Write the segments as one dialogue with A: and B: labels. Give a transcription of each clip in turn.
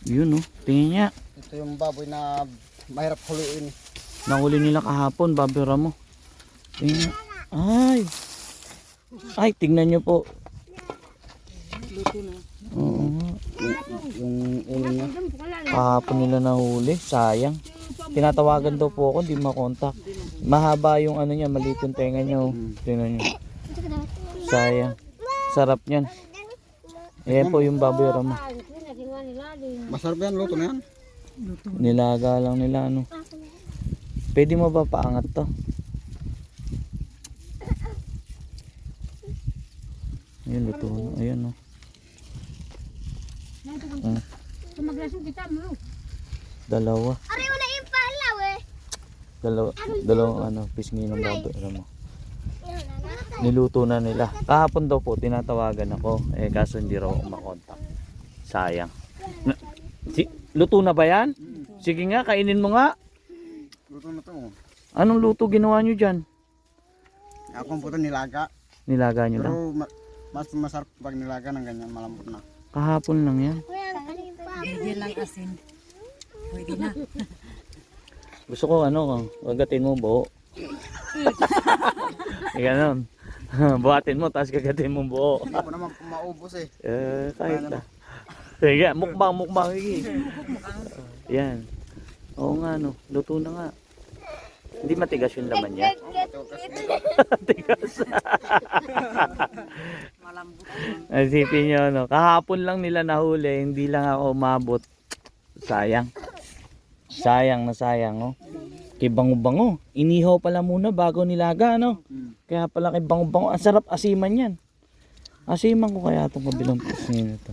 A: Yun, oh. Tingin niya.
B: Ito yung baboy na mahirap huluin.
A: Nahuli nila kahapon, babera mo. Tingnan. Ay. Ay, tingnan nyo po.
C: Luto na.
A: Oo.
B: Yung ulo niya.
A: Kahapon nila nahuli. Sayang. Tinatawagan daw po ako, hindi makontak. Mahaba yung ano niya, maliit yung tenga niya. Oh. Tingnan nyo. Sayang. Sarap niyan. Ayan po yung babera mo.
B: Masarap yan, luto na yan.
A: Nilaga lang nila, ano. Pwede mo ba paangat to? Ayun, luto na. Ayun, oh. Dalawa. Dalawang ano, pisngi ng babera mo. Niluto na nila. Kahapon daw po, tinatawagan ako. Eh, kaso hindi raw ako makontak. Sayang. Luto na ba yan? Sige nga, kainin mo nga.
B: Luto na to.
A: Anong luto ginawa nyo dyan?
B: Ako po ito nilaga.
A: Nilaga nyo lang?
B: Pero mas masarap pag nilaga ng ganyan, malambot na.
A: Kahapon lang yan.
C: Bigyan lang asin. Pwede na.
A: Gusto ko ano, gagatin mo buo. Ganon. Buhatin mo, tapos gagatin mo buo.
B: Hindi ko naman maubos eh.
A: Kahit na. Sige, mukbang. Yan. Oo nga, no. Luto na nga. Hindi matigas yung laman niya. Matigas.
C: Malambot.
A: Isipin nyo, no. Kahapon lang nila nahuli, hindi lang ako umabot. Sayang. Sayang na sayang, oh. Kay bango-bango. Inihaw pala muna bago nilaga, no. Kaya pala kay bango-bango. Ang sarap asiman yan. Asiman ko kaya itong kabilang pisngi na ito.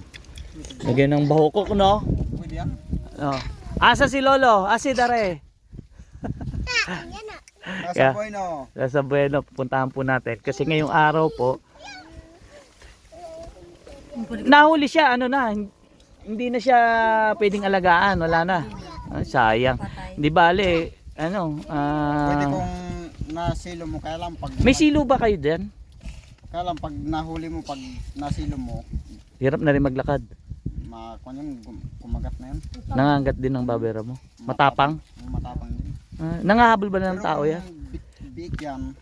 A: Lagyan ng bahukok, no.
B: Pwede yan.
A: Oh. Asa si Lolo? Asi dare.
B: Nasa bueno.
A: Sa Bueno, pupuntahan po natin. Kasi ngayong araw po, nahuli siya, ano na, hindi na siya pwedeng alagaan, wala na. Sayang. Hindi bale, ano,
B: Pwede kong nasilo mo, kaya lang pag...
A: may silo ba kayo dyan?
B: Kaya lang pag nahuli mo, pag nasilo mo,
A: Hirap na rin maglakad.
B: kumagat na yan.
A: Nangangat din ng babera mo. Matapang.
B: Matapang din.
A: Nangahabol ba ng tao yan?
B: Big yan,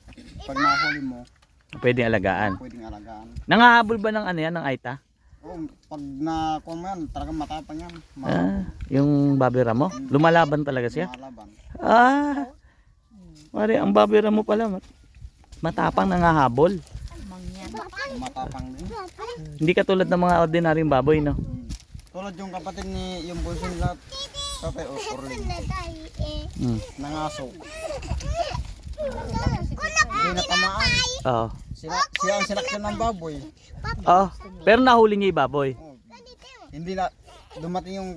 B: pag nahuli mo,
A: Pwedeng alagaan.
B: pwedeng alagaan.
A: Nangahabol ba ng ano yan, ng aita?
B: Oh, pag nakuha mo yan, talagang matapang yan. Malaban.
A: Yung babera mo? Lumalaban talaga siya? Pare, ang babera mo pala, matapang nangahabol.
B: Matapang din.
A: Hindi katulad ng mga ordinaryong baboy, no?
B: Tulad yung kapatid ni yung bunso nila, Tatay Orling, nangaso. Hindi natamaan.
A: Oo.
B: Siya ang sinakyan ng baboy.
A: Oh, pero nahuli niya yung baboy.
B: Oh, hindi na dumating yung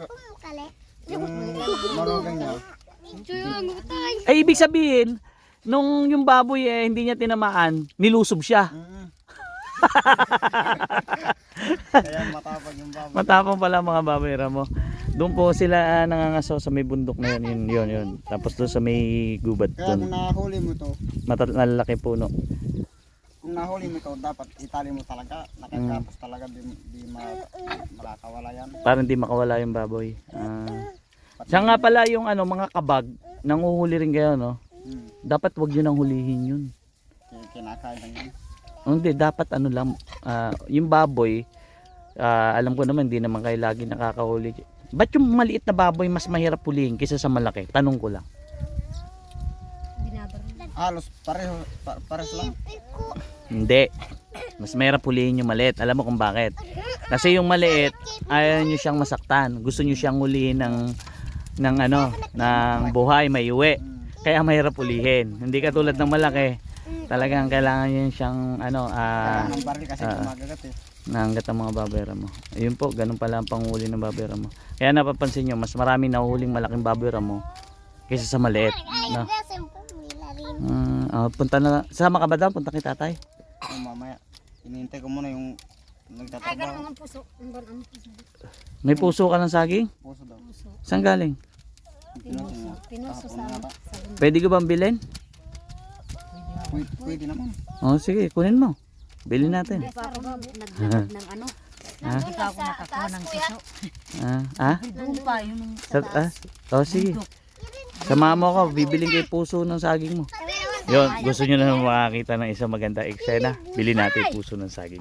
B: manugang niya.
A: Ay, ibig sabihin, nung yung baboy hindi niya tinamaan, nilusob siya.
B: Kaya matapang yung baboy.
A: Matapang pala mga baboyera mo. Doon po sila nangangasaw sa may bundok na yun. Tapos doon sa may gubat
B: Kaya kung
A: doon.
B: nahuli mo to,
A: Malalaki puno.
B: kung nahuli mo to, dapat itali mo talaga. Nakakapos talaga, di makakawala yan.
A: Para hindi makawala yung baboy. Siya nga pala yung ano, mga kabag, nanguhuli rin kayo, no? Dapat wag nyo nang hulihin yun.
B: Kinakain lang yan.
A: Hindi, dapat ano lang, yung baboy, alam ko naman, hindi naman kayo lagi nakakahuli. Ba't yung maliit na baboy mas mahirap hulihin kaysa sa malaki? Tanong ko lang.
B: Halos pares lang.
A: Hindi. Mas mahirap hulihin yung maliit. Alam mo kung bakit? Kasi yung maliit, ayaw nyo siyang masaktan. Gusto nyo siyang hulihin ng buhay, may uwi. Kaya mahirap hulihin. Hindi katulad ng malaki. Talagang kailangan nyo siyang
B: Kailangan ng baril kasi kumagagat eh.
A: Naanggat ang mga babera mo. Ayun po, ganun pala ang panghuli ng babera mo. Kaya napapansin nyo, mas marami nahuhuling malaking babera mo kaysa sa maliit. No? Punta na. Sama ka ba daw? Punta kay tatay.
B: Mamaya, hinihintay ko muna yung nagtatrabaho.
A: May puso ka ng saging?
B: Puso daw.
A: Saan galing?
C: Pinuso sa
A: Pwede ko bang bilhin?
B: Pwede naman.
A: Oh, sige, kunin mo. Bilhin natin.
C: Nagdagdag ng ano?
A: Ha?
C: Hindi pa ako nakakuha ng piso. Doon pa, yung
A: Sa, sige. Samahan mo ako, bibiling kay puso ng saging mo. Yun, gusto nyo na makakita ng isang maganda eksena? Bili natin puso ng saging.